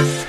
Good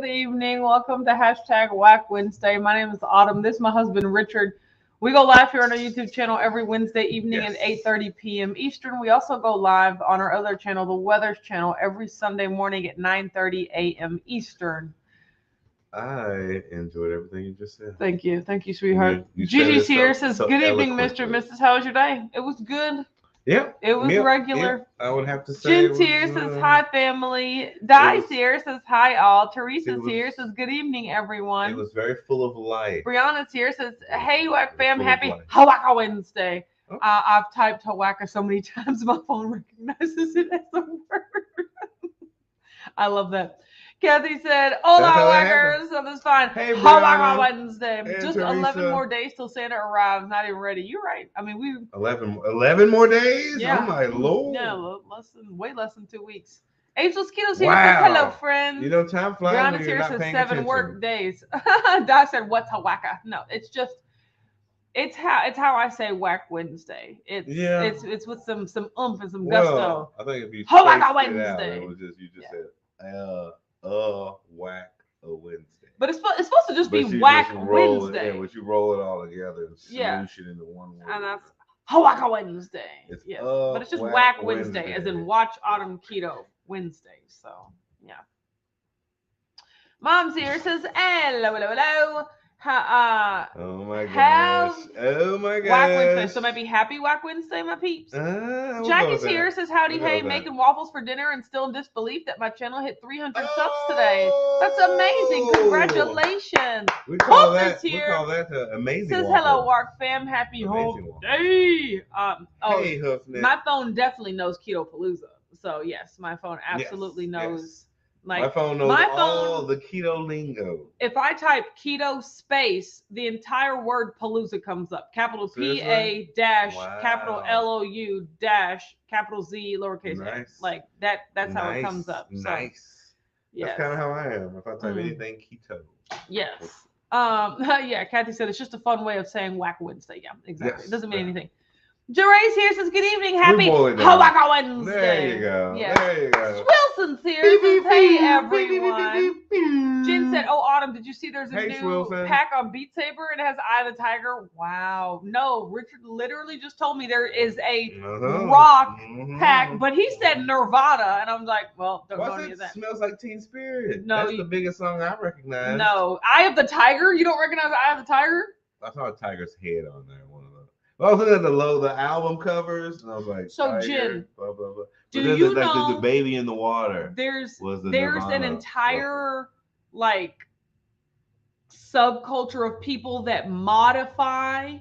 evening. Welcome to hashtag Whack Wednesday. My name is Autumn. This is my husband, Richard. We go live here on our YouTube channel every Wednesday evening at 8:30 p.m. Eastern. We also go live on our other channel, the Weathers channel, every Sunday morning at 9:30 a.m. Eastern. I enjoyed everything you just said. Thank you. Thank you, sweetheart. You Gigi's here so, says, so good evening, Mr. and Mrs. How was your day? It was good. Yep. It was regular. Yep. I would have to say. Jen's here says, hi, family. Di's here says, hi, all. Teresa's here says, good evening, everyone. It was very full of life. Brianna's here says, hey, Whack fam, happy Hawaka Wednesday. Oh. I've typed Hawaka so many times, my phone recognizes it as a word. I love that. Kathy said, hola, Whackers. So that's fine. Hey, Hawaka Wednesday. Hey, just Teresa. 11 more days till Santa arrives. Not even ready. You're right. I mean, we 11 more days? Yeah. Oh, my Lord. Yeah, way less than 2 weeks. Angel's Keto's here says, hello, friends. You know, time flies Brianna's when you're here not says paying 7 attention. work days. Di said, what's Hawaka? No, it's just, it's how I say Whack Wednesday. It's with some oomph and some gusto. Well, I think if you Hawaka Wednesday. It was just, you just said, Whack a Wednesday. But it's supposed to just be Whack Wednesday. But you roll it all together and smoosh it into one word. And that's Hawaka Wednesday. Yes. But it's just Whack Wednesday, as in Watch Autumn Keto Wednesday. So, yeah. Mom's here says, hello. Oh my gosh. Whack Wednesday. So maybe happy Whack Wednesday, my peeps. Jackie's here says, howdy, hey, making waffles for dinner and still in disbelief that my channel hit 300 subs today. That's amazing. Congratulations. We call that amazing. Says, hello, Whack fam. Happy Hump Day. Hey, Huffman. My phone definitely knows Keto Palooza. So, yes, my phone absolutely knows. Yes. Like, my phone knows all the keto lingo. If I type keto space, the entire word Palooza comes up. Capital P-A dash, capital L-O-U dash, capital Z, lowercase a. Like that's how it comes up. So, nice. Yes. That's kind of how I am. If I type anything keto. Yes. Yeah, Kathy said it's just a fun way of saying Whack Wednesday. Yeah, exactly. Yes. It doesn't mean anything. Jeray's here says, good evening, happy Hawaka Wednesday. There you go. Yeah. There you go. Wilson's here says, hey, everyone. Jen said, oh, Autumn, did you see there's a new pack on Beat Saber and it has Eye of the Tiger? Wow. No, Richard literally just told me there is a rock pack, but he said Nirvana, and I'm like, well, don't know any of that. Smells like Teen Spirit. No, that's the biggest song I recognize. No. Eye of the Tiger? You don't recognize Eye of the Tiger? I saw a tiger's head on there. One of those. I was looking at the album covers, and I was like, so Tiger, Jen, blah blah blah. Do you know the baby in the water? There's an entire like subculture of people that modify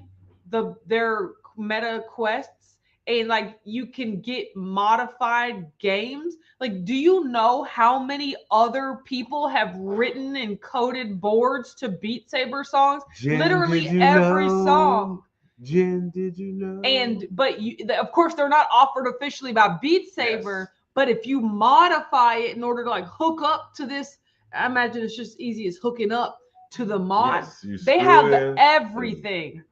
their meta quests, and like you can get modified games. Like, do you know how many other people have written and coded boards to Beat Saber songs? Jen, literally every song. Jen, did you know? But of course, they're not offered officially by Beat Saber. Yes. But if you modify it in order to like hook up to this, I imagine it's just easy as hooking up to the mod. Yes, they have everything.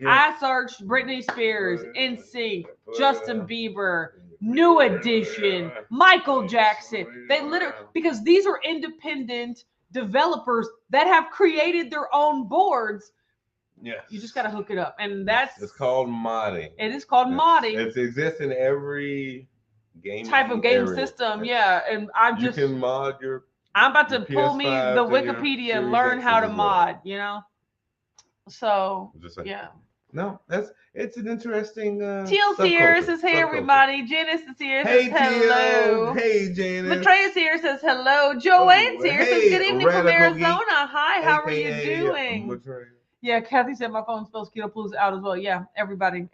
I searched Britney Spears, NSYNC, Justin Bieber, New Edition, Michael Jackson. They literally, because these are independent developers that have created their own boards. Yes. You just got to hook it up. And it's called modding. It is called modding. It exists in every game type of game system. Yeah. And you can mod your. I'm about to pull me the Wikipedia and learn how to mod, you know? So, yeah. No, it's an interesting. Teal Sears says, "Hey everybody." Janice is here. Hey says, "Hello." Teal. Hey Janice. Matreya's here says, "Hello." Joanne's here says, "Good evening from Arizona." Hi, how are you doing? Matreya. Yeah, Kathy said my phone spells Keto Plus out as well. Yeah, everybody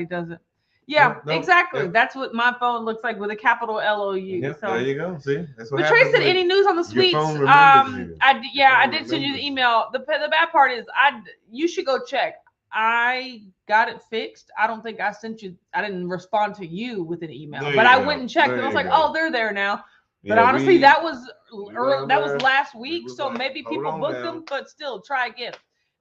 does it. Yeah, exactly. Yep. That's what my phone looks like with a capital LOU. Yep, so there you go. See, that's what Matreya said, "Any news on the sweets?" I did send you the email. The bad part is, you should go check. I got it fixed. I don't think I sent you. I didn't respond to you with an email, but I went and checked, and I was like, "Oh, they're there now." But honestly, that was last week, so maybe people booked them. But still, try again.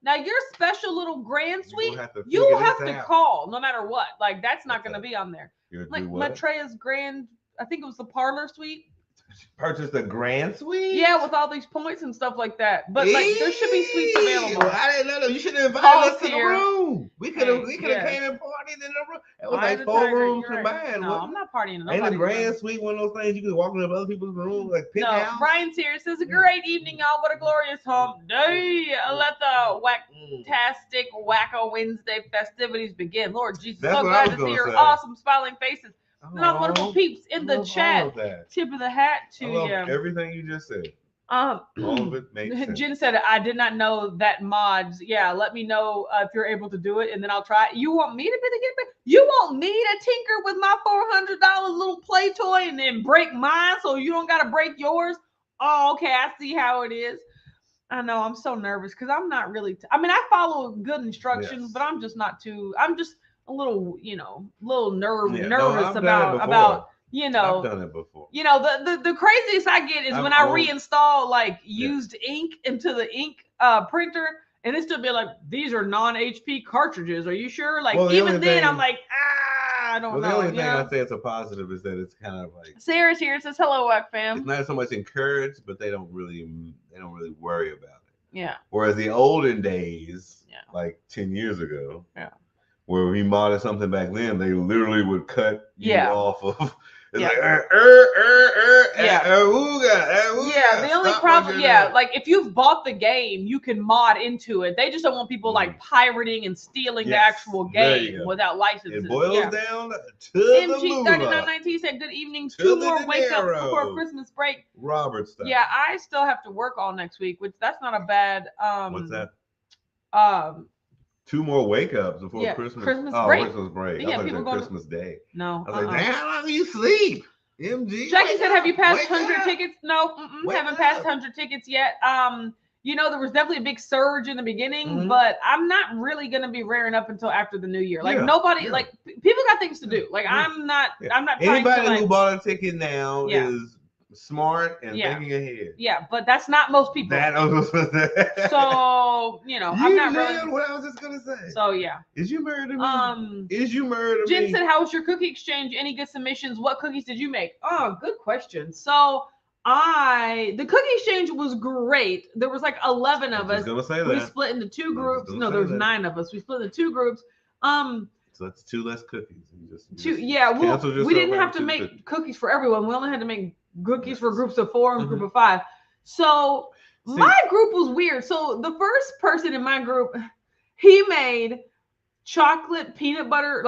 Now your special little grand suite, you will have to call no matter what. Like that's not going to be on there. Like Matreya's grand, I think it was the parlor suite. Purchased a grand suite? Yeah, with all these points and stuff like that. But like there should be suites available. I didn't know. You should have invited us to the room. We could have came and partied in the room. It was like 4 rooms combined. No, I'm not partying in Ain't a grand suite one of those things you could walk into other people's rooms like penthouse? No, Brian's here. Says, "A great evening, y'all. What a glorious hump day. Let the whack-tastic Wacko Wednesday festivities begin." Lord Jesus, so glad to see your awesome smiling faces. And all the wonderful peeps in the chat. Tip of the hat to you. Everything you just said. All of it makes sense. Jen said, "I did not know that mods. Yeah, let me know if you're able to do it, and then I'll try it." You want me to be the gift? You want me to tinker with my $400 little play toy and then break mine so you don't got to break yours? Oh, okay. I see how it is. I know. I'm so nervous because I'm not really. I mean, I follow good instructions, but I'm just not too. I'm just a little, nervous about. I've done it before. The craziest I get is when I reinstall like used ink into the ink printer, and it still be like, "These are non-HP cartridges. Are you sure?" Like even then, I'm like, I don't know. The only thing I say it's a positive is that it's kind of like Sarah's here. Says, "Hello, Wack fam." It's not so much encouraged, but they don't really worry about it. Yeah. Whereas the olden days, like 10 years ago, where we modded something back then, they literally would cut you off of. It's like, the only problem, like if you've bought the game, you can mod into it. They just don't want people like pirating and stealing the actual game without licenses. It boils down to MG 3919 said, "Good evening. 2 more wake ups before Christmas break." Robert stuff. Yeah, I still have to work all next week, which that's not a bad. What's that? 2 more wake ups before Christmas break. Christmas break. Yeah, people go Christmas Day. No. I was like, damn, how long do you sleep? MG. Jackie said, "Have you passed 100 tickets?" No, haven't passed 100 tickets yet. There was definitely a big surge in the beginning, but I'm not really gonna be rearing up until after the new year. Like nobody, like people got things to do. Like I'm not. Anybody who bought a ticket now is smart and thinking ahead. Yeah, but that's not most people. So I'm not really. What I was just gonna say. So yeah. Is you murder me? Is you murder me? Jen said, "How was your cookie exchange? Any good submissions? What cookies did you make?" Oh, good question. So the cookie exchange was great. There was like 11 of us. We split into 2 groups. No, there was 9 of us. We split into 2 groups. So that's 2 less cookies. We didn't have to make cookies for everyone. We only had to make cookies for groups of 4 and a group of 5. So my group was weird. So the first person in my group, he made peanut butter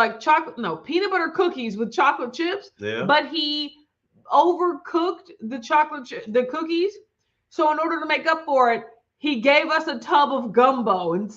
cookies with chocolate chips. Yeah. But he overcooked the cookies. So in order to make up for it, he gave us a tub of gumbo and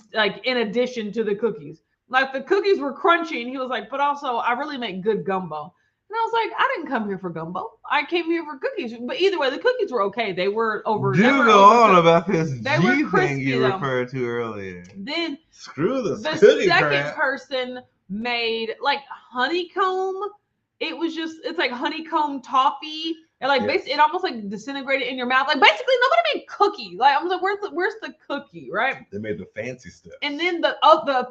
in addition to the cookies. Like the cookies were crunchy, and he was like, "But also I really make good gumbo." And I was like, "I didn't come here for gumbo. I came here for cookies." But either way, the cookies were okay. They were over. Do go on about this G thing you referred to earlier. Then screw the second person made like honeycomb. It's like honeycomb toffee. And basically, it almost like disintegrated in your mouth. Like basically, nobody made cookie. Like I was like, where's the cookie, right? They made the fancy stuff. And then the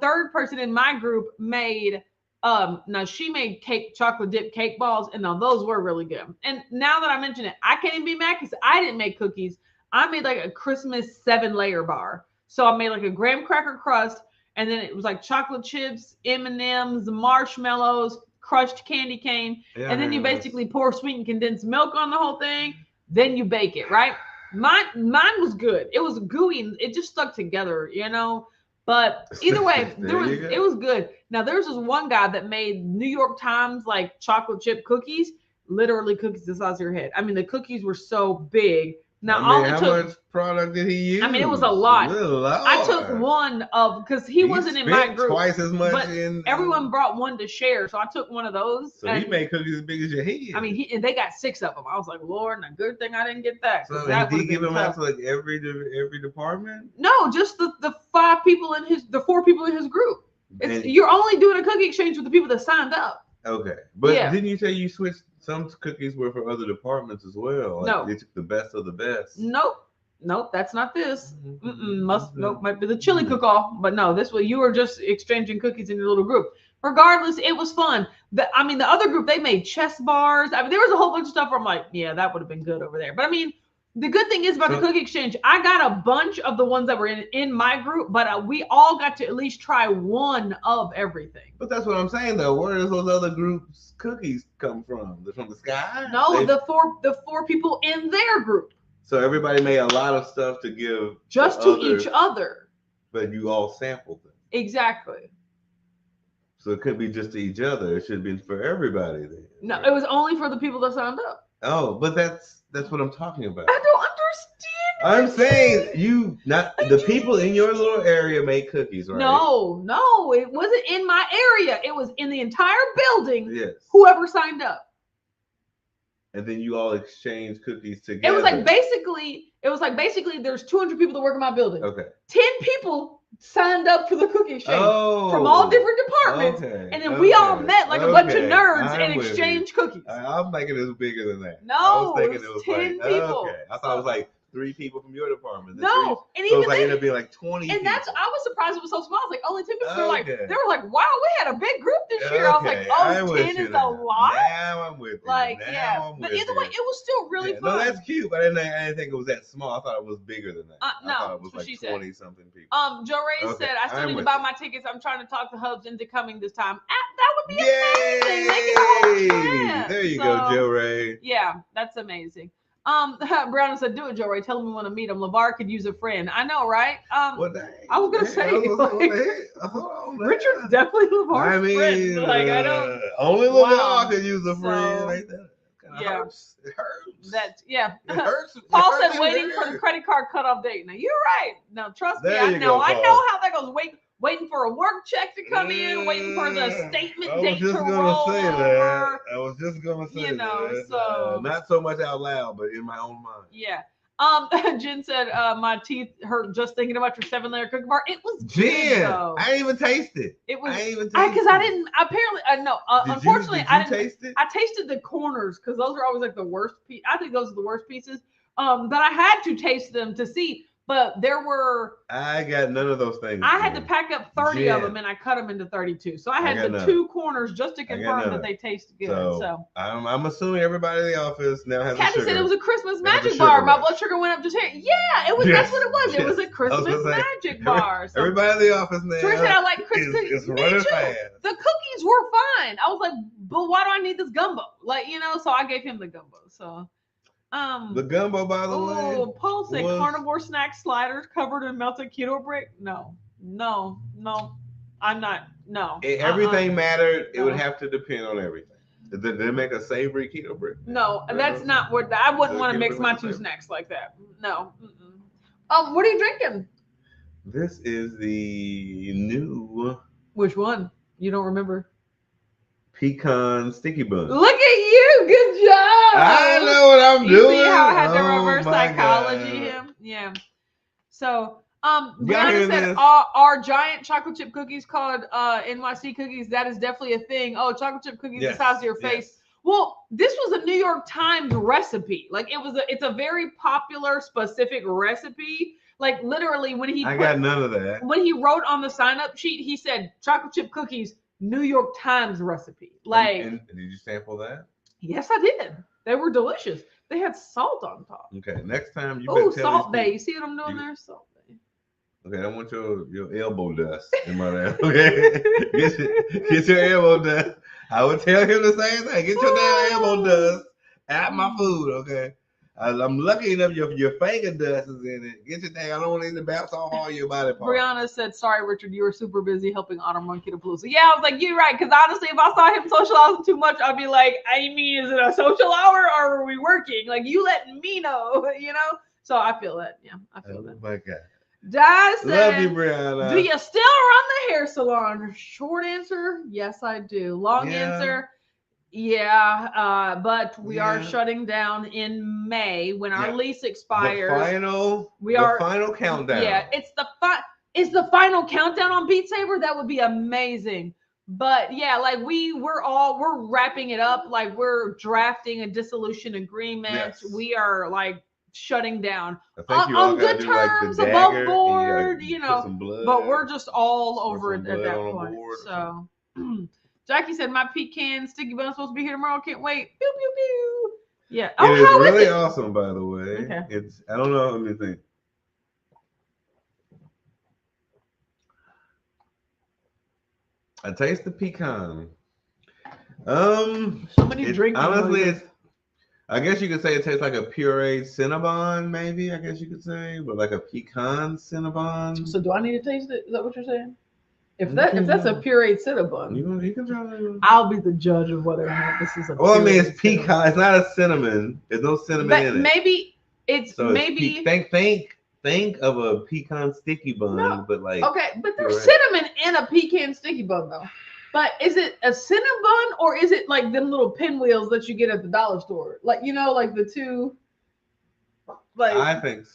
third person in my group made now she made chocolate dip cake balls, and now those were really good. And now that I mention it, I can't even be mad because I didn't make cookies. I made like a Christmas 7-layer bar. So I made like a graham cracker crust, and then it was like chocolate chips, M&Ms, marshmallows, crushed candy cane, and then you basically pour sweetened condensed milk on the whole thing. Then you bake it, right? Mine was good. It was gooey and it just stuck together, But either way, it was good. Now there's this one guy that made New York Times like chocolate chip cookies, literally cookies the size of your head. I mean, the cookies were so big. Now, how much product did he use? I mean, it was a lot. I took one because he wasn't in my group. Twice as much. But everyone brought one to share, so I took one of those. So he made cookies as big as your head. I mean, and they got 6 of them. I was like, Lord, a good thing I didn't get that. So did he give them out to like every department? No, just the 4 people in his group. You're only doing a cookie exchange with the people that signed up. Okay, but didn't you say you switched? Some cookies were for other departments as well. Like no, they took the best of the best. Nope, that's not this. Might be the chili cook-off, but no, this way you were just exchanging cookies in your little group. Regardless, it was fun. The other group, they made chess bars. I mean, there was a whole bunch of stuff where I'm like, yeah, that would have been good over there. But I mean, the good thing is about the cookie exchange, I got a bunch of the ones that were in my group, but we all got to at least try one of everything. But that's what I'm saying, though. Where does those other groups' cookies come from? They're from the sky? No, the four people in their group. So everybody made a lot of stuff to give just to each other. But you all sampled them. Exactly. So it could be just to each other. It should have been for everybody then. No, right? It was only for the people that signed up. Oh, but that's what I'm talking about. I don't understand. I'm saying the people in your little area make cookies, right? No, it wasn't in my area. It was in the entire building. Yes. Whoever signed up. And then you all exchange cookies together. It was like basically there's 200 people that work in my building. Okay. 10 people signed up for the cookie exchange from all different departments. Okay. And then we all met like a bunch of nerds and exchanged cookies. I'm thinking it was bigger than that. No, I was thinking it was 10 like, people. Okay. I thought it was like 3 people from your department. No, and even so it ended up being like 20. And I was surprised it was so small. I was like, only 10 people. They were like, wow, we had a big group this year. I was like, 10 is a lot. Now I'm with you. But either way, it was still really fun. No, that's cute. But I didn't think it was that small. I thought it was bigger than that. No, I thought it was like 20 something people. Joe Ray said, I still need to buy my tickets. I'm trying to talk to Hubs into coming this time. That would be amazing. Make it a whole trip. There you go, Joe Ray. Yeah, that's amazing. Brown said, "Do it, Joe Ray. Tell him we want to meet him. LeVar could use a friend." I know, right? I was gonna say, Richard's definitely LeVar's friend. Like I don't. Only LeVar could use a friend like that. Hurts. It hurts. It hurts. Paul said, "Waiting for the credit card cutoff date." Now you're right. Now trust me, I know. I know how that goes. Waiting for a work check to come in, waiting for the statement date to roll over. I was just gonna say that. So not so much out loud, but in my own mind. Yeah. Jen said, my teeth hurt just thinking about your 7-layer cookie bar. It was Jen, good, though. I didn't even taste it. It was because I didn't. Apparently, no. Unfortunately, I didn't taste it. I tasted the corners because those are always like the worst. I think those are the worst pieces. But I had to taste them to see. But there were. I got none of those things. I had to pack up 30 of them, and I cut them into 32. So I had the 2 corners just to confirm that they tasted good. So I'm assuming everybody in the office now has. Kathy said it was a Christmas magic bar. My blood sugar went up just here. Yeah, it was. Yes, that's what it was. It was a Christmas magic bar. So everybody in the office now. Teresa said I like Christmas cookies. It's running fast. The cookies were fine. I was like, but why do I need this gumbo? Like so I gave him the gumbo. So. The gumbo, by the way. Paul said carnivore snack sliders covered in melted keto brick. No, I'm not. No. If everything mattered, it would have to depend on everything. Did they make a savory keto brick? No, that's not what. I wouldn't want to mix my 2 snacks like that. No. What are you drinking? This is the new. Which one? You don't remember? Pecan sticky bun. Look at you. Good job. I know what I'm doing. See how I had to reverse psychology him? Yeah. So, Brianna said, are giant chocolate chip cookies called NYC cookies? That is definitely a thing. Oh, chocolate chip cookies the size of your face. Well, this was a New York Times recipe. Like it's a very popular, specific recipe. Like literally when he got none of that. When he wrote on the sign-up sheet, he said chocolate chip cookies, New York Times recipe. Like, and did you sample that? Yes, I did. They were delicious. They had salt on top. Okay, next time you. Oh, Salt Bay. You see what I'm doing there? Salt Bay. Okay, I want your elbow dust in my mouth. Okay, get your elbow dust. I would tell him the same thing. Get your damn elbow dust at my food. Okay. I'm lucky enough your finger dust is in it. Get your thing. I don't want it to bounce off all your body parts. Brianna said, sorry, Richard, you were super busy helping Autumn run Keto. Yeah, I was like, you're right. Because honestly, if I saw him socializing too much, I'd be like, I mean, is it a social hour or are we working? Like, you letting me know, you know? So I feel that. Yeah, I feel that. Oh, my God. Di said, love you, Brianna. Do you still run the hair salon? Short answer, yes, I do. Long answer, yeah, but we are shutting down in May when our lease expires. The final countdown. Yeah, it's the final countdown on Beat Saber. That would be amazing. But yeah, like we're wrapping it up. Like we're drafting a dissolution agreement. Yes. We are like shutting down on good terms, like above board, you know. But we're just all over it at that point. So. Jackie said, my pecan sticky bun's supposed to be here tomorrow. Can't wait. Pew, pew, pew. Yeah. It is really awesome, by the way. Okay. I don't know. Let me think. I taste the pecan. Somebody drink. Honestly, I guess you could say it tastes like a pureed Cinnabon, maybe. I guess you could say, but like a pecan Cinnabon. So do I need to taste it? Is that what you're saying? If that's a pureed Cinnabon, you can try that. I'll be the judge of whether or not this is a. Well, I mean, it's pecan. Cinnabon. It's not a cinnamon. There's no cinnamon in it. Maybe it's maybe. Think of a pecan sticky bun, but like. Okay, but there's cinnamon in a pecan sticky bun though. But is it a Cinnabon or is it like them little pinwheels that you get at the dollar store? Like like the two. Like I think.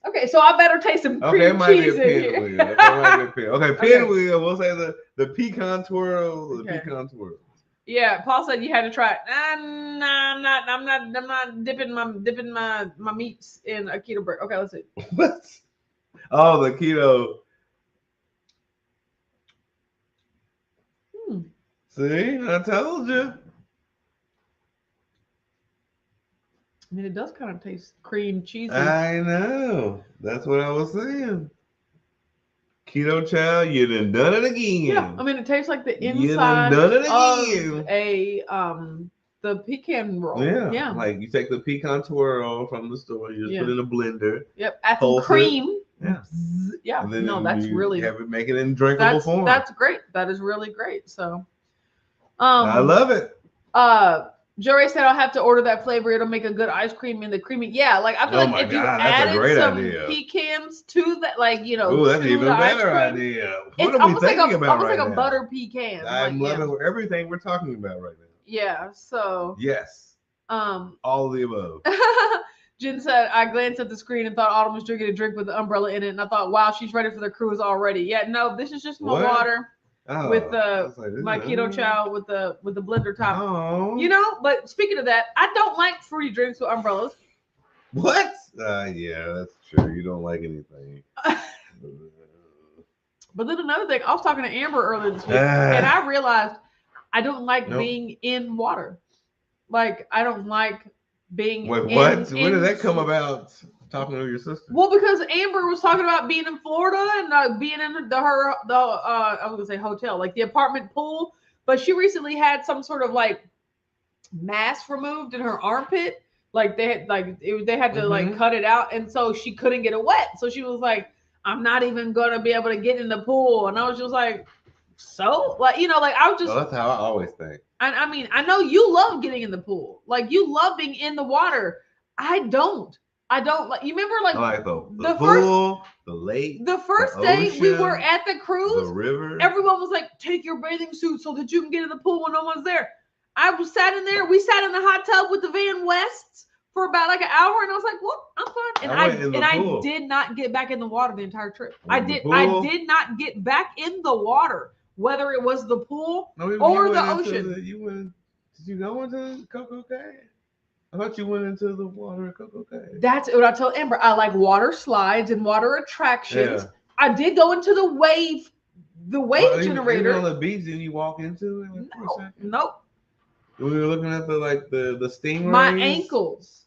Okay, so I better taste some cream cheese in here. Okay, pinwheel. We'll say the pecan twirl. The pecan twirl. Yeah, Paul said you had to try it. Nah, I'm not dipping my meats in a keto bread. Okay, let's see. What? Oh, the keto. See, I told you. I mean, it does kind of taste cream cheesy. I know. That's what I was saying. Keto chow, you done it again. Yeah, I mean, it tastes like the inside of the pecan roll. Yeah. Like you take the pecan twirl from the store, you just put it in a blender. Yep, add some cream. Yeah. Yeah. No, that's really. Have it make it in drinkable form. That's great. That is really great. So. I love it. Jory said I'll have to order that flavor. It'll make a good ice cream in the creamy. Yeah, like I feel like if you added some pecans to that, like ooh, that's even a better idea. What are we thinking about right now? Almost like a butter pecan. I'm loving everything we're talking about right now. Yeah. So. Yes. All of the above. Jen said, I glanced at the screen and thought Autumn was drinking a drink with the umbrella in it, and I thought, wow, she's ready for the cruise already. Yeah, no, this is just my water. With my keto chow with the blender top. Oh. But speaking of that, I don't like fruity drinks with umbrellas. What? Yeah, that's true. You don't like anything. But then another thing, I was talking to Amber earlier this week, and I realized I don't like being in water. Like I don't like being. Wait, what? When did that come about? Talking to your sister? Well, because Amber was talking about being in Florida and being in I was gonna say hotel, like the apartment pool. But she recently had some sort of like mass removed in her armpit. Like they had to like cut it out, and so she couldn't get it wet. So she was like, "I'm not even gonna be able to get in the pool." And I was just like, "So, like I was just." Well, that's how I always think. I mean, I know you love getting in the pool, like you love being in the water. I don't like. You remember like the pool, the lake, the first day we were at the cruise, the river. Everyone was like, "Take your bathing suit so that you can get in the pool when no one's there." We sat in the hot tub with the Van Wests for about like an hour, and I was like, "Well, I'm fine." And I did not get back in the water the entire trip. I did not get back in the water, whether it was the pool or the ocean. Did you go into Coco Cay? I thought you went into the water at Coco Cay. That's what I told Amber. I like water slides and water attractions. Yeah. I did go into the wave generator. Even on the beach, did you walk into it? Nope. We were looking at the stingrays. My ankles.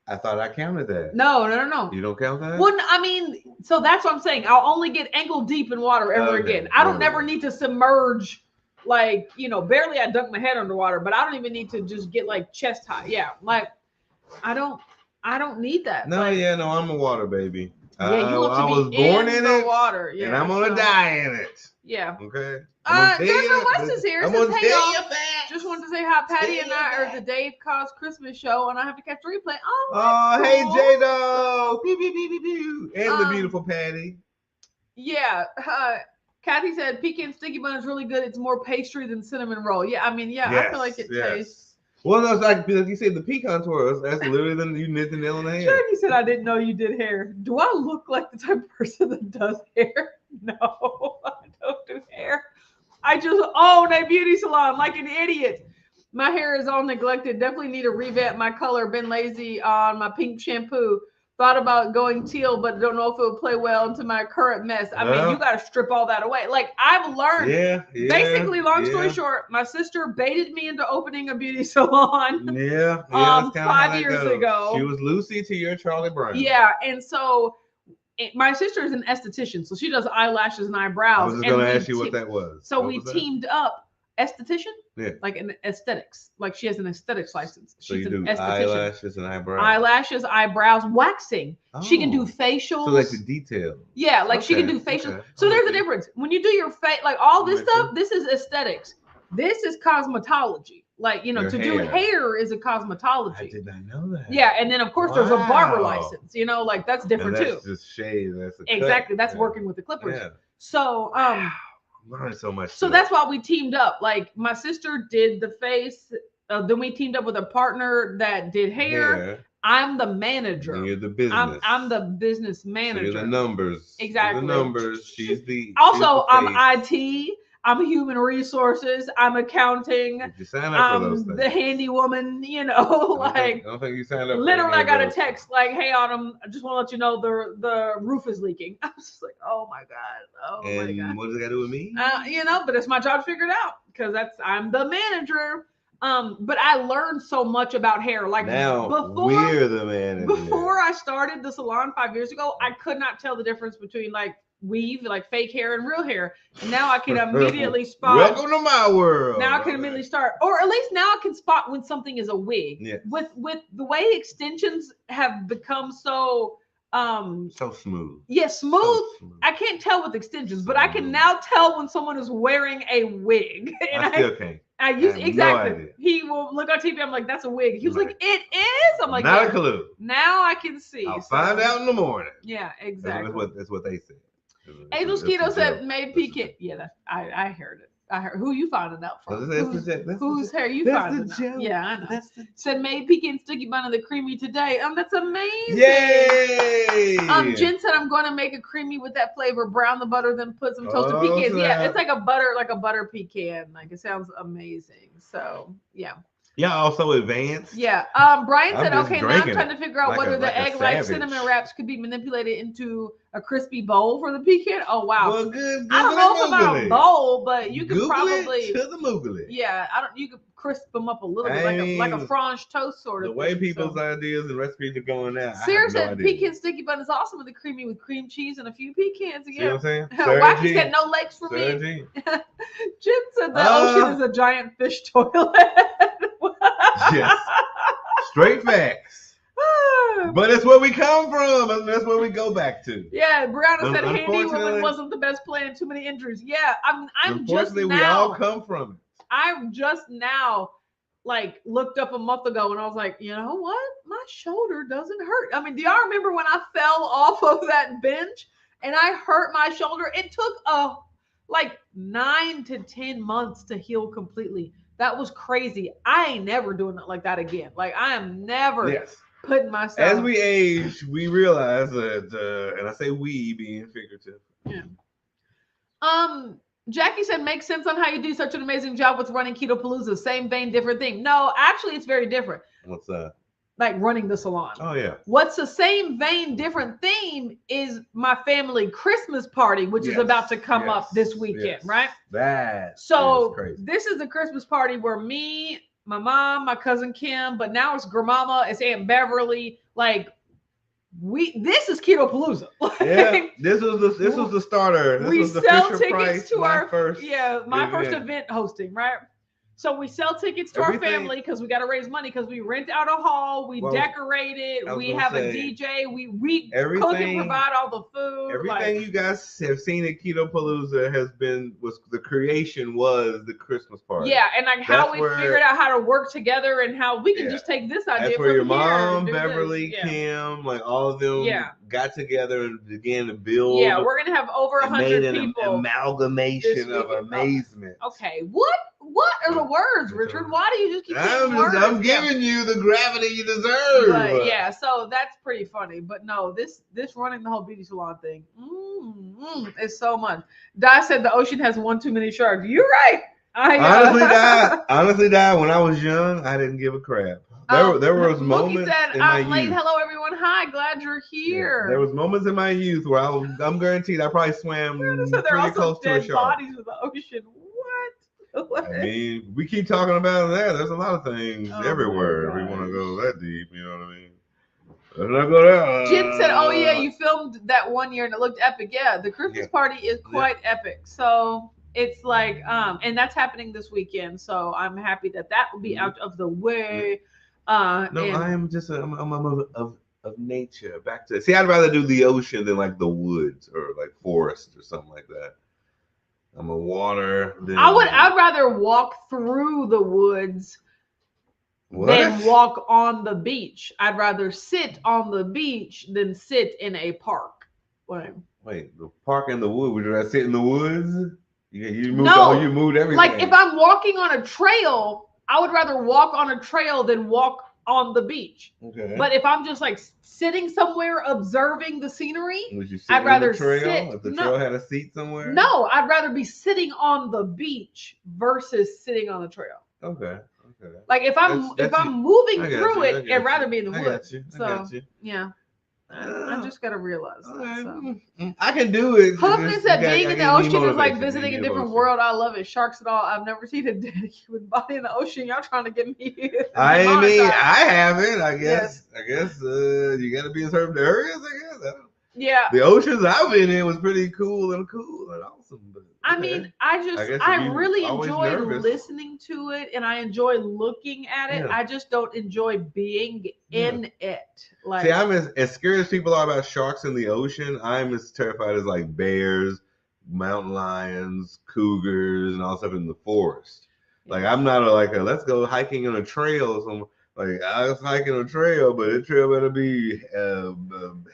I thought I counted that. No. You don't count that? Well, I mean, so that's what I'm saying. I'll only get ankle deep in water ever again. I don't never need to submerge. Like, barely I dunk my head underwater, but I don't even need to just get like chest high. Yeah. Like, I don't need that. No, no, I'm a water baby. Yeah, you want to I was be born in the water. Yeah, and I'm gonna die in it. Yeah. Okay. Jennifer West is here. I'm gonna hey, tell y'all. Just wanted to say how Patty and I are at the Dave Cos Christmas show, and I have to catch the replay. Oh, hey, cool. J-Dog. And the beautiful Patty. Yeah. Kathy said pecan sticky bun is really good. It's more pastry than cinnamon roll. Yeah, I mean, yes, I feel like it tastes. Well, no, it's like you said, the pecan twirls. That's literally you knit the nail on the head. Jackie said, I didn't know you did hair. Do I look like the type of person that does hair? No, I don't do hair. I just own a beauty salon like an idiot. My hair is all neglected. Definitely need to revamp my color. Been lazy on my pink shampoo. Thought about going teal, but don't know if it would play well into my current mess. I mean, you got to strip all that away. Like, I've learned. Basically, long story short, my sister baited me into opening a beauty salon. 5 years ago. She was Lucy to your Charlie Brown. Yeah, and so my sister is an esthetician, so she does eyelashes and eyebrows. I was just going to ask you what that was. So we teamed up. Esthetician? Yeah. Like an aesthetics. Like she has an aesthetics license. So she's an esthetician. Eyelashes and eyebrows. Eyelashes, eyebrows, waxing. Oh. She can do facials. So like the detail. Yeah, like she can do facials. Okay. So there's a difference. When you do your face, like all this stuff, this is aesthetics. This is cosmetology. Like, your to do hair is a cosmetology. I did not know that. Yeah, and then of course there's a barber license. Like that's different and that's too. Just shave. That's exactly. That's working with the clippers. Yeah. So learned so much. So that's why we teamed up. Like my sister did the face. Then we teamed up with a partner that did hair. I'm the manager. And you're the business. I'm the business manager. So you're the numbers. Exactly. You're the numbers. She's the. Also, I'm IT. I'm human resources. I'm accounting. Did you sign up for those things? The handy woman. I don't think you signed up. Literally, I got a text like, "Hey, Autumn, I just want to let you know the roof is leaking." I was just like, "Oh my god, my god." What does that got to do with me? But it's my job to figure it out because I'm the manager. But I learned so much about hair. Like now, we're the manager. Before I started the salon 5 years ago, I could not tell the difference between like weave, like fake hair and real hair. And now I can immediately spot. Welcome to my world. Now I can immediately start, or at least now I can spot when something is a wig. Yeah. With the way extensions have become so smooth. Yeah, smooth. So smooth. I can't tell with extensions, but I can now tell when someone is wearing a wig. And I still can't. I use exactly. No, he will look on TV. I'm like, that's a wig. He was like, it is. I'm like, not a clue. Now I can see. I'll find out in the morning. Yeah, exactly. That's what they said. Angel Keto said made pecan. Yeah, I heard it. I heard who you finding out from? Whose hair you finding out? Yeah, I know. Said made pecan sticky bun of the creamy today. That's amazing. Yay! Jen said I'm going to make a creamy with that flavor. Brown the butter, then put some toasted pecans. Yeah, it's like a butter pecan. Like it sounds amazing. So yeah. Yeah, also advanced. Yeah. Brian said, okay, now I'm trying to figure out whether the egg-like cinnamon wraps could be manipulated into a crispy bowl for the pecan. Oh, wow. Well, good. I don't know about a bowl, but you could probably. To the moogly. Yeah, you could crisp them up a little bit, like a French toast sort of thing. The way people's ideas and recipes are going now. Sarah said pecan sticky bun is awesome with the creamy with cream cheese and a few pecans. Yeah. See what I'm saying? Wacky said no legs for me. Jim said the ocean is a giant fish toilet. Yes. Straight facts. But it's where we come from, and that's where we go back to. Yeah, Brianna said handy woman wasn't the best plan. Too many injuries. Yeah, I'm just now. We all come from it. I've just now, looked up a month ago, and I was like, you know what? My shoulder doesn't hurt. I mean, do y'all remember when I fell off of that bench and I hurt my shoulder? It took 9 to 10 months to heal completely. That was crazy. I ain't never doing it like that again. Like I am never putting myself. As we age, we realize that, and I say we being figurative. Yeah. Jackie said, makes sense on how you do such an amazing job with running Keto Palooza. Same vein, different thing. No, actually, it's very different. What's that? Like running the salon. Oh, yeah. What's the same vein, different theme is my family Christmas party, which is about to come up this weekend, right? So this is the Christmas party where me, my mom, my cousin Kim, but now it's grandmama, it's Aunt Beverly. This is Keto Palooza. This was the starter. This we was the sell Fisher tickets Price, to our first my first event hosting, right? So we sell tickets to our family because we got to raise money because we rent out a hall, we decorate it, we have a DJ, we cook and provide all the food. Everything you guys have seen at Keto Palooza was the creation was the Christmas party. Yeah, and like how we figured out how to work together and how we can just take this idea. That's where your mom, Beverly, Kim, like all of them got together and began to build. Yeah, we're gonna have over 100 people. An amalgamation of amazement. Okay, what are the words, Richard? Why do you just keep saying words? I'm giving you the gravity you deserve. But yeah, so that's pretty funny. But no, this running the whole beauty salon thing, is so much. Di said the ocean has one too many sharks. You're right. Honestly, Di, when I was young, I didn't give a crap. There was moments. Said, I'm late. Hello, everyone. Hi, glad you're here. Yeah, there was moments in my youth where I'm guaranteed I probably swam pretty close to a shark. Bodies of the ocean. What? I mean, we keep talking about that. There's a lot of things everywhere. We want to go that deep. You know what I mean? Let's not go there. Jim said, "Oh yeah, you filmed that one year and it looked epic." Yeah, the Christmas party is quite epic. So it's like, and that's happening this weekend. So I'm happy that will be out of the way. I am just I'm of nature. Back to I'd rather do the ocean than like the woods or like forest or something like that. I'm a water. I'd rather walk through the woods than walk on the beach. I'd rather sit on the beach than sit in a park. Wait, the park and the wood? Would I sit in the woods? You moved everything. Like if I'm walking on a trail, I would rather walk on a trail than walk on the beach. Okay. But if I'm just like sitting somewhere observing the scenery, I'd rather sit. If the trail had a seat somewhere? No, I'd rather be sitting on the beach versus sitting on the trail. Okay. Like if I'm moving through it, I'd rather be in the woods. I got you. Yeah. I just gotta realize that. So. I can do it. Hookness said being in the ocean is like visiting a different world. I love it. Sharks and all. I've never seen a dead human body in the ocean. Y'all trying to get me? I haven't. I guess you got to be in certain areas. I guess. Yeah. The oceans I've been in was pretty cool and awesome. But I mean, I really enjoy listening to it and I enjoy looking at it. I just don't enjoy being in it. Like, I'm as scared as people are about sharks in the ocean. I'm as terrified as like bears, mountain lions, cougars, and all stuff in the forest. Like I'm not let's go hiking on a trail. Like I was hiking a trail, but the trail better be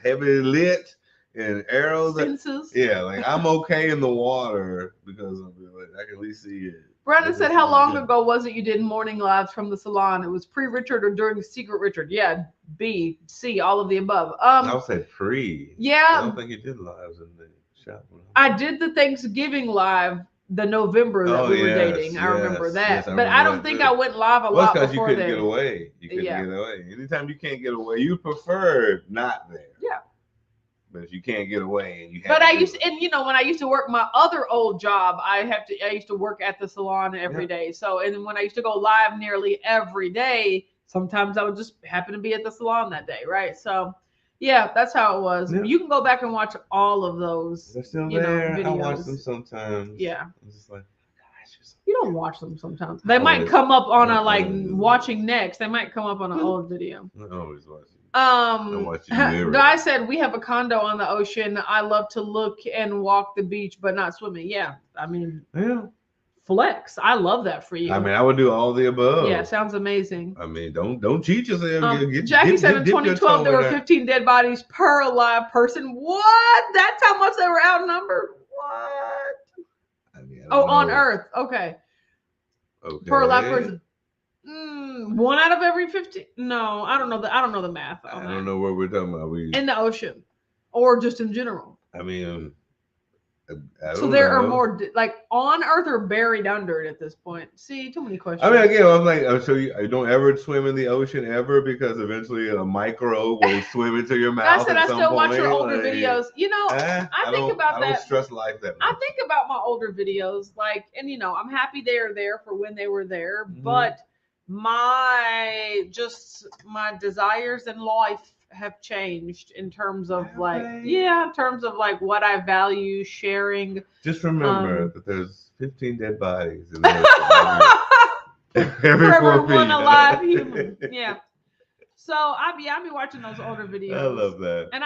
heavily lit and arrows. Like I'm okay in the water because I can at least see it. Brandon said, "How long ago was it you did morning lives from the salon? It was pre-Richard or during Secret Richard?" Yeah, B, C, all of the above. I would say pre. Yeah. I don't think you did lives in the shop. I did the Thanksgiving live. The November that we were dating. I remember that. But I don't think I went live a lot before then. Because you couldn't get away. You couldn't get away. Anytime you can't get away, you prefer not there. Yeah. But if you can't get away and you have when I used to work my other old job, I used to work at the salon every day. So and when I used to go live nearly every day, sometimes I would just happen to be at the salon that day, right? So yeah, that's how it was. Yeah. You can go back and watch all of those. They're still there. Videos. I watch them sometimes. Yeah. I'm just like, you don't watch them sometimes. They might come up on a watching next. They might come up on an old video. I always watch it. I said we have a condo on the ocean. I love to look and walk the beach, but not swimming. Yeah, I mean, flex. I love that for you. I mean, I would do all the above. Yeah, sounds amazing. I mean, don't cheat yourself. Jackie said in 2012 there were 15 dead bodies per alive person. What? That's how much they were outnumbered. What? I mean, on Earth. Okay. Per alive person. 1 out of every 15. No, I don't know the math. I don't know what we're talking about. In the ocean, or just in general. I mean. So there are more like on Earth or buried under it at this point. See, too many questions. I mean, again, I'm like, so you don't ever swim in the ocean ever because eventually a microbe will swim into your mouth. I said I still watch your older videos. You know, I think about that. I don't stress life that much. I think about my older videos, like, and I'm happy they are there for when they were there, but my desires in life have changed in terms of what I value sharing. Just remember that there's 15 dead bodies in the Every 4 feet. one alive human. Yeah. So I be watching those older videos. I love that. And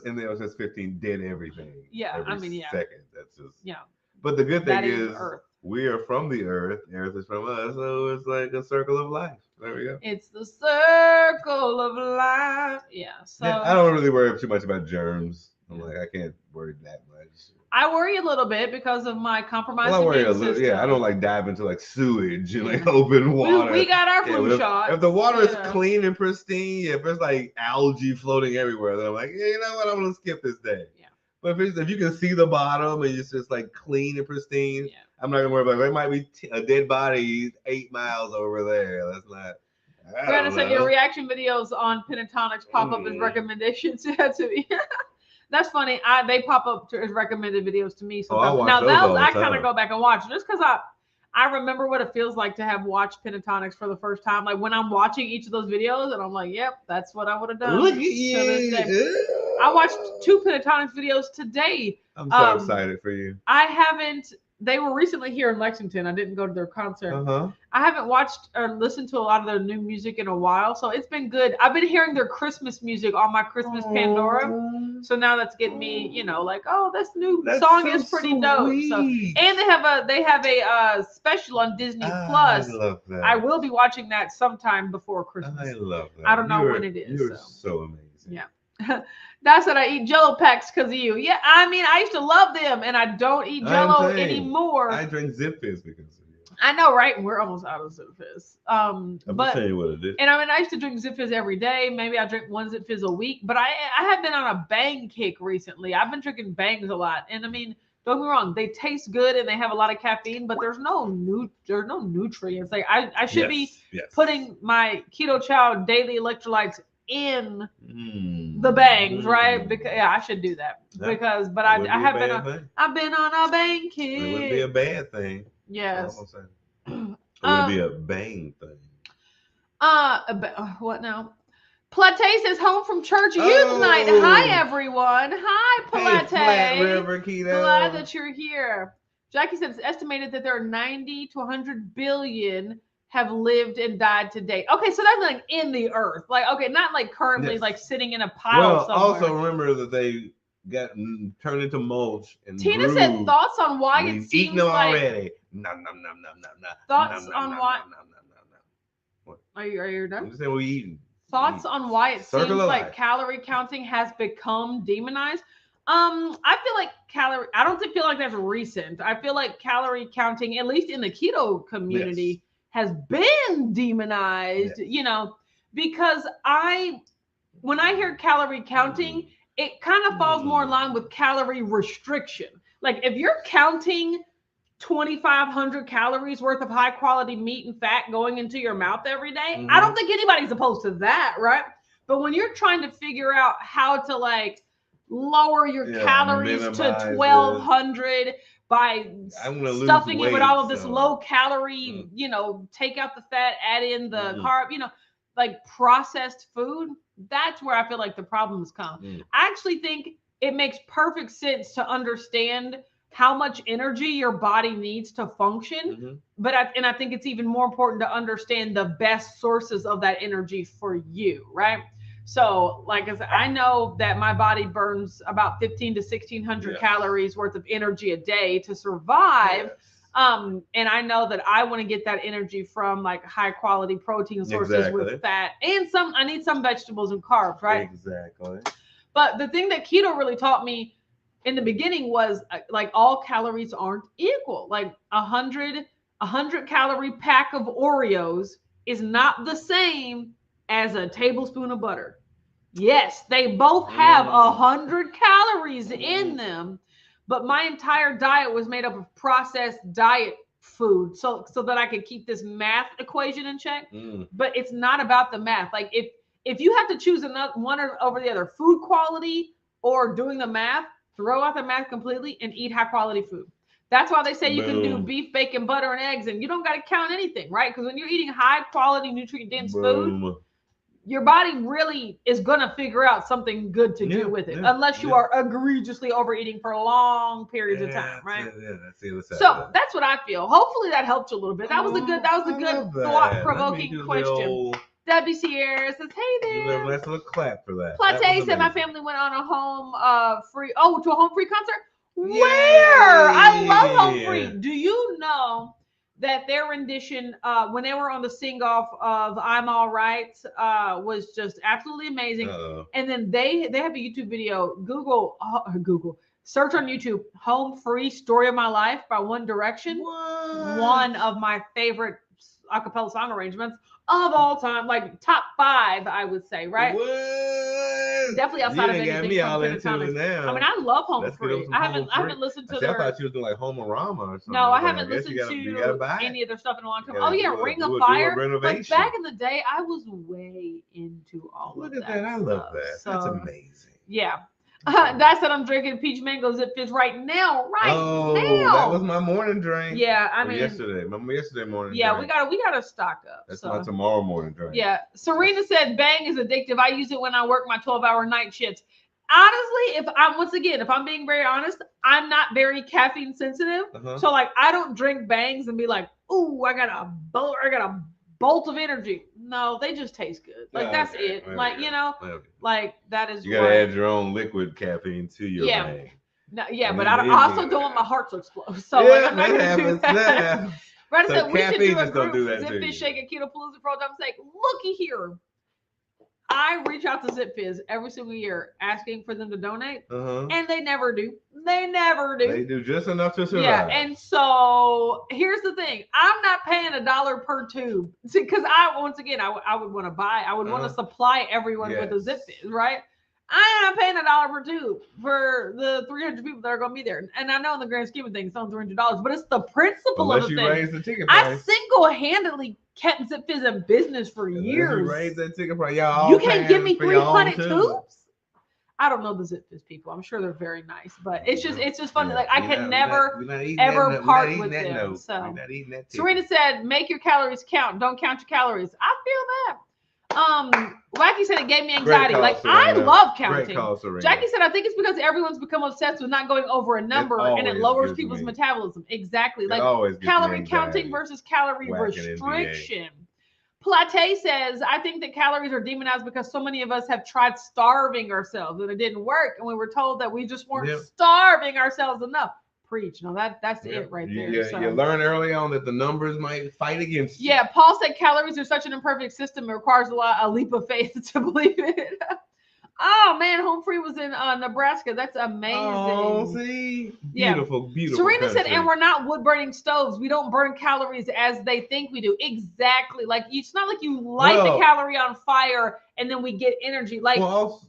and then it says 15 did everything. Yeah, every second. That's just yeah. But the good thing is Earth. We are from the earth. Earth is from us, so it's like a circle of life. There we go. It's the circle of life. Yeah. So yeah, I don't really worry too much about germs. I'm like, I can't worry that much. I worry a little bit because of my compromised I worry immune system. Yeah, I don't like dive into like sewage and like open water. We got our flu shots. If the water is clean and pristine, if there's like algae floating everywhere, then I'm like, yeah, you know what? I'm gonna skip this day. Yeah. But if you can see the bottom and it's just like clean and pristine, I'm not gonna worry about it. There might be a dead body 8 miles over there. That's not. Brandon said your reaction videos on Pentatonics pop up as recommendations to me. That's funny. They pop up as recommended videos to me sometimes. Now those I kind of go back and watch just because I remember what it feels like to have watched Pentatonics for the first time. Like when I'm watching each of those videos and I'm like, yep, that's what I would have done. Look at you. I watched 2 Pentatonics videos today. I'm so excited for you. I haven't. They were recently here in Lexington. I didn't go to their concert. I haven't watched or listened to a lot of their new music in a while, so it's been good. I've been hearing their Christmas music on my Christmas Pandora, so now that's getting me, like, oh, this new song is pretty dope. So, and they have a special on Disney Plus. I love that. I will be watching that sometime before Christmas. I love that. I don't know when it is. You're so amazing. Yeah. That's what I eat Jello packs because of you. Yeah, I mean, I used to love them, and I don't eat Jello anymore. I drink Zip Fizz because of you. I know, right? We're almost out of Zip Fizz. I'm tell you what it is. And I mean, I used to drink Zip Fizz every day. Maybe I drink 1 Zip Fizz a week. But I have been on a Bang kick recently. I've been drinking Bangs a lot, and I mean, don't get me wrong, they taste good and they have a lot of caffeine, but there's no nutrients. Like I should be putting my Keto Chow daily electrolytes in the Bangs, right? Because I should do that because, but I've been on a Bang kick. It wouldn't be a bad thing. Yes. It would be a bang thing. What now? Plate says home from church youth night. Hi everyone. Hi Plate. Hey, Flat River Keto. Glad that you're here. Jackie said it's estimated that there are 90 to 100 billion have lived and died today. Okay, so that's like in the earth. Like, okay, not like currently like sitting in a pile somewhere. Also remember that they got turned into mulch. And Tina said thoughts on why it seems eaten them like... already. Thoughts on why... What? Are you done? I'm just saying we're eating. Thoughts on why it seems like calorie counting has become demonized? I feel like I don't feel like that's recent. I feel like calorie counting, at least in the keto community, has been demonized, because when I hear calorie counting, it kind of falls more in line with calorie restriction. Like if you're counting 2,500 calories worth of high quality meat and fat going into your mouth every day, I don't think anybody's opposed to that, right? But when you're trying to figure out how to like lower your calories to 1,200 by stuffing it with all of this low calorie, take out the fat, add in the carb, like processed food, that's where I feel like the problems come. I actually think it makes perfect sense to understand how much energy your body needs to function. But I think it's even more important to understand the best sources of that energy for you, right? So like I said, I know that my body burns about 1,500 to 1,600 calories worth of energy a day to survive. And I know that I want to get that energy from like high quality protein sources with fat and I need some vegetables and carbs, right? Exactly. But the thing that keto really taught me in the beginning was like all calories aren't equal. Like 100 calorie pack of Oreos is not the same as a tablespoon of butter. Yes, they both have 100 calories in them, but my entire diet was made up of processed diet food so that I could keep this math equation in check. But it's not about the math. Like if you have to choose one over the other, food quality or doing the math, throw out the math completely and eat high quality food. That's why they say you can do beef, bacon, butter, and eggs, and you don't got to count anything, right? Because when you're eating high quality, nutrient dense food, your body really is gonna figure out something good to do with it, unless you are egregiously overeating for long periods of time, right? So that's what I feel. Hopefully that helped you a little bit. That was a good thought-provoking question. Debbie Sierra says, "Hey there." Nice little clap for that. Plate said, "My family went on a home free. To a home free concert. Where? I love home free. Do you know that their rendition when they were on the sing off of I'm All Right was just absolutely amazing. And then they have a YouTube video. Google search on YouTube Home Free Story of My Life by One Direction. One of my favorite acapella song arrangements of all time, like top 5, I would say, right? Definitely outside of anything from Pentatonic. I mean, I love Home Free. I haven't listened to their. I thought you was doing like Home-O-Rama or something. No, I haven't listened to any of their stuff in a long time. Oh yeah, Ring of Fire. Like back in the day, I was way into all of that. Look at that! I love that. That's amazing. Yeah. That's what I'm drinking peach mango Zip Fizz right now. Now. That was my morning drink. Yeah, I mean yesterday morning. Yeah, drink. we gotta stock up. That's my tomorrow morning drink. Yeah, Serena said Bang is addictive. I use it when I work my 12-hour night shifts. Honestly, if I'm being very honest, I'm not very caffeine sensitive. So like I don't drink Bangs and be like, ooh, I got a bolt of energy. No, they just taste good. Like that's it. Like like that is. You gotta add your own liquid caffeine to your Bang. No, but I also don't want my heart to explode. So like, I'm not gonna do that. Right, so we should do a group Zip Fizz Shake and Keto Palooza program. Say, looky here. I reach out to Zip Fizz every single year asking for them to donate, and they never do. They do just enough to survive. Yeah, and so here's the thing: I'm not paying $1 per tube because I would want to buy. I would want to supply everyone with a Zip Fizz, right? I am not paying $1 per tube for the 300 people that are going to be there. And I know in the grand scheme of things, it's only $300, but it's the principle of the thing. Raise the ticket price. I single-handedly kept Zip Fizz in business for years. Raise that ticket price. Y'all you can't give me 300 tubes? I don't know the Zip Fizz people. I'm sure they're very nice, but it's just funny. Like I can never ever part with them. So Serena said, "Make your calories count. Don't count your calories." I feel that. Wacky said it gave me anxiety. Like I love counting. Jackie said I think it's because everyone's become obsessed with not going over a number and it lowers people's metabolism. Exactly. Like calorie counting versus calorie restriction. Plate says I think that calories are demonized because so many of us have tried starving ourselves and it didn't work, and we were told that we just weren't starving ourselves enough. Preach. No, that's it right there. Yeah, so. You learn early on that the numbers might fight against you. Yeah, Paul said calories are such an imperfect system. It requires a leap of faith to believe it. Oh man, Home Free was in Nebraska. That's amazing. Oh, see, beautiful. Serena said, and we're not wood burning stoves. We don't burn calories as they think we do. Exactly. Like it's not like you light the calorie on fire and then we get energy. Like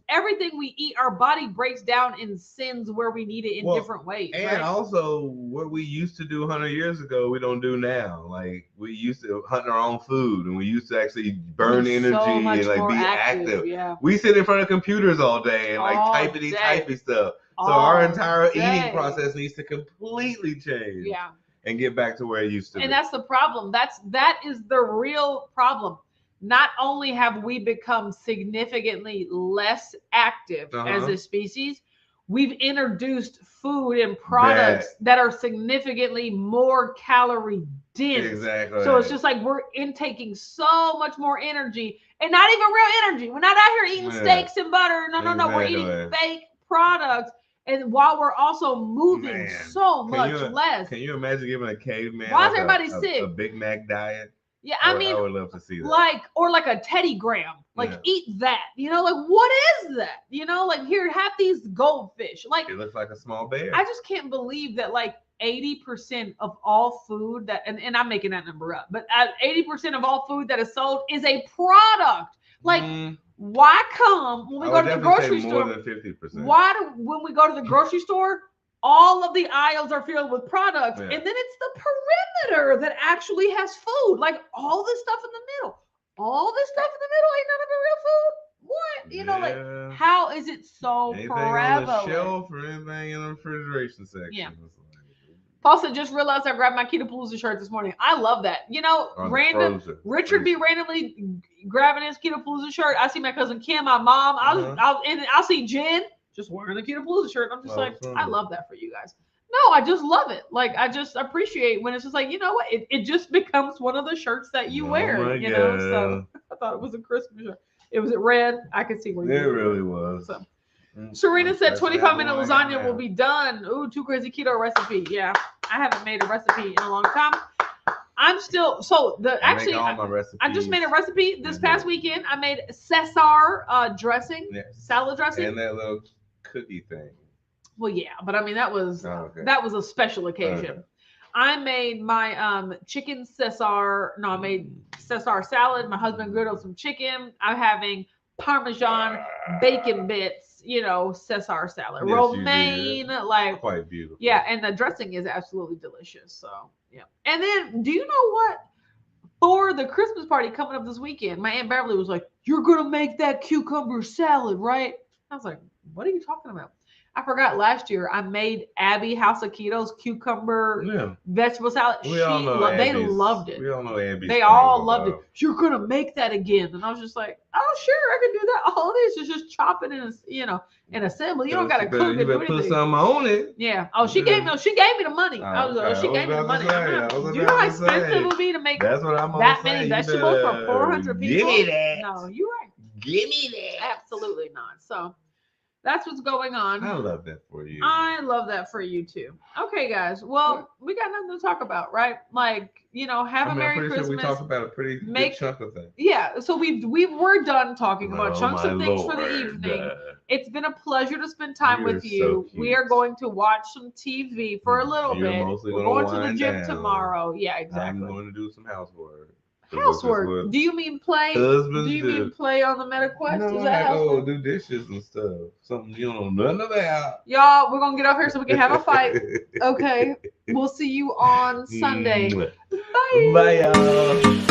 everything we eat, our body breaks down and sends where we need it in different ways. And also, what we used to do 100 years ago, we don't do now. Like we used to hunt our own food, and we used to actually burn energy and like be active. Yeah. We sit in front of computers all day and like typey stuff. So our entire eating process needs to completely change. Yeah. And get back to where it used to be. And that's the problem. That is the real problem. Not only have we become significantly less active as a species, we've introduced food and products that are significantly more calorie dense. Exactly. So it's just like we're intaking so much more energy and not even real energy. We're not out here eating steaks and butter. No. We're eating fake products. And while we're also moving so much less. Can you imagine giving a caveman why is everybody sick? A Big Mac diet? Yeah, I mean, I would love to see that. Like a Teddy Graham. Like eat that. Like what is that? Like here, have these goldfish. Like it looks like a small bear. I just can't believe that like 80% of all food that and I'm making that number up, but 80% of all food that is sold is a product. Like why come when we go to the grocery store? More than 50%. When we go to the grocery store, all of the aisles are filled with products, and then it's the perimeter that actually has food. Like all this stuff in the middle. All this stuff in the middle ain't none of the real food. What? Like how is it so anything prevalent? On the shelf or anything in the refrigeration section. Yeah. Paul said, just realized I grabbed my Keto Palooza shirt this morning. I love that. You know, Richard be randomly grabbing his Keto Palooza shirt. I see my cousin Kim, my mom. I'll see Jen just wearing the Keto Palooza shirt. I'm just I love that for you guys. No, I just love it. Like, I just appreciate when it's just like, you know what? It just becomes one of the shirts that you wear, you know? So I thought it was a Christmas shirt. It was red. I could see where you were. It really was. So. Serena said 25-minute lasagna will be done. Ooh, too crazy keto recipe. Yeah, I haven't made a recipe in a long time. I'm still I just made a recipe this past weekend. I made Cesar dressing, salad dressing, and that little cookie thing. Well, yeah, but I mean that was a special occasion. Okay. I made my chicken Cesar. No, I made Cesar salad. My husband grilled some chicken. I'm having Parmesan bacon bits. You know, Cesar salad, romaine, like quite beautiful. Yeah, and the dressing is absolutely delicious. So yeah. And then, do you know what? For the Christmas party coming up this weekend, my Aunt Beverly was like, "You're gonna make that cucumber salad, right?" I was like, "What are you talking about?" I forgot last year I made Abby House of Keto's cucumber vegetable salad. They loved it. We all know Abby. They all loved it. You're gonna make that again, and I was just like, "Oh, sure, I can do that." All it is just chop it and assemble. You don't gotta cook it. You better put something on it. Yeah. Oh, she gave me the money. I was like, she gave me the money. Do you know how expensive it would be to make that many vegetables for 400 people? Give me that. No, you're right. Give me that. Absolutely not. So. That's what's going on. I love that for you. I love that for you too. Okay, guys. Well, we got nothing to talk about, right? Like, you know, have a Merry Christmas. Sure we talked about a pretty good chunk of things. Yeah. So we're done talking about chunks of things for the evening. It's been a pleasure to spend time with you. So we are going to watch some TV for a little bit. We're going to the gym tomorrow. Yeah, exactly. I'm going to do some housework. Housework? Do you mean play? Husbands do you mean play on the MetaQuest? No, Is that housework? Do dishes and stuff. Something you don't know nothing about. Y'all, we're gonna get off here so we can have a fight. Okay. We'll see you on Sunday. Bye. Bye, y'all.